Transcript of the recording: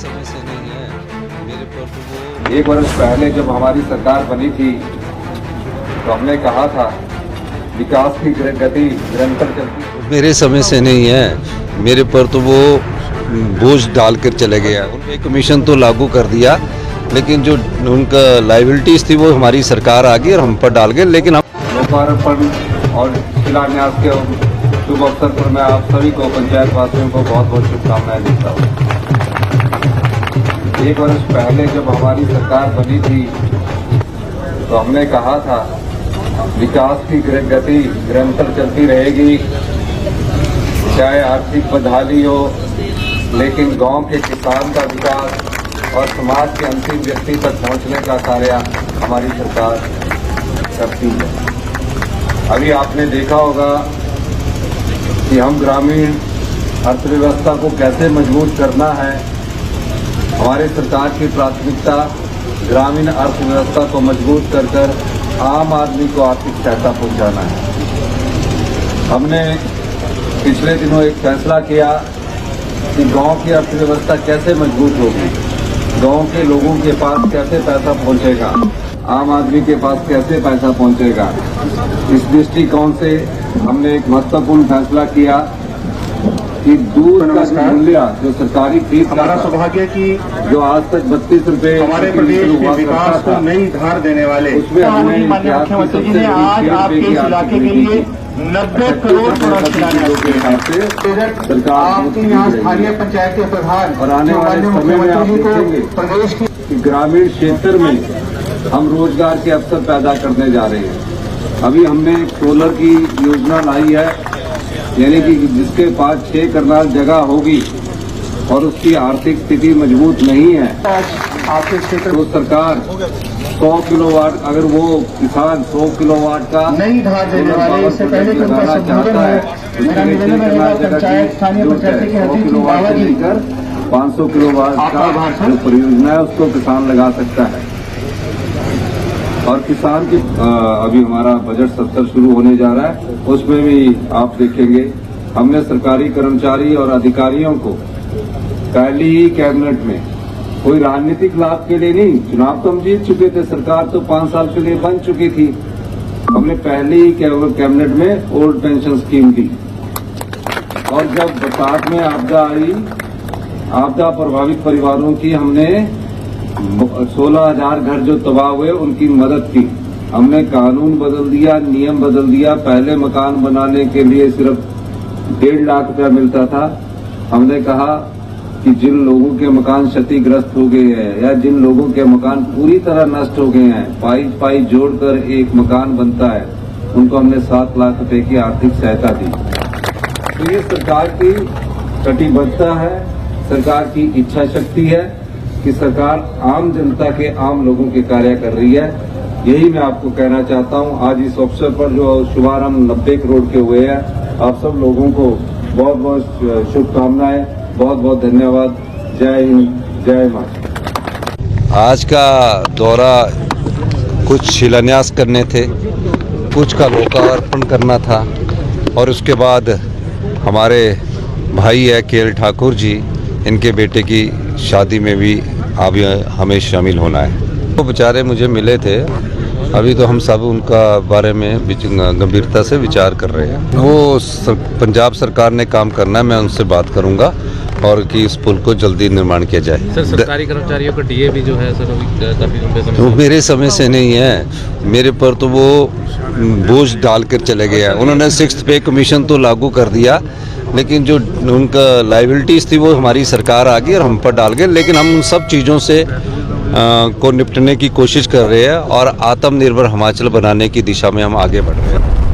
समय से नहीं है मेरे पर तो वो। एक वर्ष पहले जब हमारी सरकार बनी थी तो हमने कहा था विकास की गति निरंतर चलती। मेरे समय से नहीं है मेरे पर तो वो बोझ डाल कर चले गया। उनके कमीशन तो लागू कर दिया लेकिन जो उनका लाइबिलिटीज थी वो हमारी सरकार आ गई और हम पर डाल गए। लेकिन हम लोकार्पण और शिलान्यास के शुभ अवसर पर मैं आप सभी को पंचायत वासियों को बहुत बहुत शुभकामनाएं देता हूँ। एक वर्ष पहले जब हमारी सरकार बनी थी तो हमने कहा था विकास की गति निरंतर चलती रहेगी, चाहे आर्थिक बदहाली हो, लेकिन गांव के किसान का विकास और समाज के अंतिम व्यक्ति तक पहुंचने का कार्य हमारी सरकार करती है। अभी आपने देखा होगा कि हम ग्रामीण अर्थव्यवस्था को कैसे मजबूत करना है। हमारी सरकार की प्राथमिकता ग्रामीण अर्थव्यवस्था को मजबूत कर आम आदमी को आर्थिक सहायता पहुंचाना है। हमने पिछले दिनों एक फैसला किया कि गांव की अर्थव्यवस्था कैसे मजबूत होगी, गांव के लोगों के पास कैसे पैसा पहुंचेगा, आम आदमी के पास कैसे पैसा पहुंचेगा। इस दृष्टिकोण से हमने एक महत्वपूर्ण फैसला किया कि दूध का मूल्य जो सरकारी खरीद हमारा सौभाग्य कि जो आज तक 32 रुपए हमारे प्रदेश के विकास को नई धार देने वाले उसमें हमने माननीय मुख्यमंत्री जी ने आज आपके इस इलाके के लिए 90 करोड़ करोड़ सरकार आपके यहाँ स्थानीय पंचायत के प्रधान और आने वाले समय में आप देखेंगे प्रदेश कि ग्रामीण क्षेत्र में हम रोजगार के अवसर पैदा करने जा रहे हैं। अभी हमने एक सोलर की योजना लाई है, यानी कि जिसके पास 6 करनाल जगह होगी और उसकी आर्थिक स्थिति मजबूत नहीं है आपके क्षेत्र तो सरकार 100 किलोवाट, अगर वो किसान 100 किलोवाट का नई धार देने वाले, इससे पहले कि उनका संबोधन है मेरा निवेदन रहेगा पंचायत स्थानीय पंचायत के अध्यक्ष बाबा जी 500 किलोवाट का जो परियोजना है उसको किसान लगा सकता है। और किसान की अभी हमारा बजट सत्र शुरू होने जा रहा है, उसमें भी आप देखेंगे हमने सरकारी कर्मचारी और अधिकारियों को पहली ही कैबिनेट में कोई राजनीतिक लाभ के लिए नहीं, चुनाव तो हम जीत चुके थे, सरकार तो 5 साल के लिए बन चुकी थी, हमने पहली ही कैबिनेट में ओल्ड पेंशन स्कीम दी। और जब बरसात में आपदा आई, आपदा प्रभावित परिवारों की हमने 16,000 घर जो तबाह हुए उनकी मदद की। हमने कानून बदल दिया, नियम बदल दिया। पहले मकान बनाने के लिए सिर्फ 1.5 लाख रुपया मिलता था। हमने कहा कि जिन लोगों के मकान क्षतिग्रस्त हो गए हैं या जिन लोगों के मकान पूरी तरह नष्ट हो गए हैं, पाई जोड़कर एक मकान बनता है, उनको हमने 7 लाख रुपए की आर्थिक सहायता दी। तो ये सरकार की कटिबद्धता है, सरकार की इच्छा शक्ति है कि सरकार आम जनता के, आम लोगों के कार्य कर रही है। यही मैं आपको कहना चाहता हूं। आज इस अवसर पर जो शुभारंभ 90 करोड़ के हुए हैं, आप सब लोगों को बहुत बहुत शुभकामनाएं, बहुत बहुत धन्यवाद। जय हिंद, जय मां। आज का दौरा कुछ शिलान्यास करने थे, कुछ का लोकार्पण करना था और उसके बाद हमारे भाई है KL ठाकुर जी, इनके बेटे की शादी में भी अभी हमें शामिल होना है। वो बेचारे मुझे मिले थे, अभी तो हम सब उनका बारे में गंभीरता से विचार कर रहे हैं। वो पंजाब सरकार ने काम करना है, मैं उनसे बात करूंगा और कि इस पुल को जल्दी निर्माण किया जाए। सर, सरकारी कर्मचारियों का DA भी जो है सर काफी लंबे समय वो मेरे समय से नहीं है, मेरे पर तो वो बोझ डाल कर चले गया। उन्होंने 6th पे कमीशन तो लागू कर दिया लेकिन जो उनका लाइबिलिटीज थी वो हमारी सरकार आ गई और हम पर डाल गए। लेकिन हम उन सब चीज़ों से को निपटने की कोशिश कर रहे हैं और आत्मनिर्भर हिमाचल बनाने की दिशा में हम आगे बढ़ रहे हैं।